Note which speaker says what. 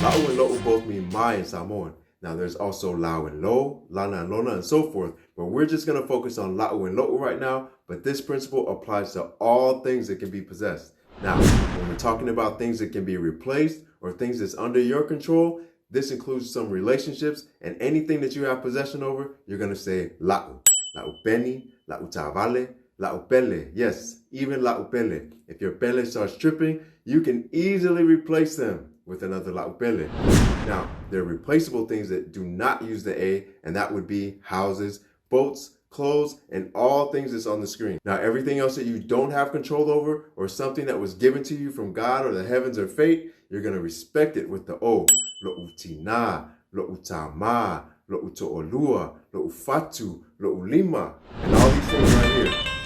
Speaker 1: La'u and lo'u both mean my in Samoan. Now there's also lau and lo, lana and lona, and so forth, but we're just going to focus on la'u and lo'u right now, but this principle applies to all things that can be possessed. Now, when we're talking about things that can be replaced or things that's under your control, this includes some relationships, and anything that you have possession over, you're going to say la'u. La'u peni, la'u ta'vale, la'u pele. Yes, even la'u pele. If your pele starts tripping, you can easily replace them with another la'u pele. Now, there are replaceable things that do not use the A, and that would be houses, boats, clothes, and all things that's on the screen. Now, everything else that you don't have control over or something that was given to you from God or the heavens or fate, you're going to respect it with the O. Lo'u tinā, lo'u tamā, lo'u to'olua, lo'u fatu, lo'u lima, and all these things right here.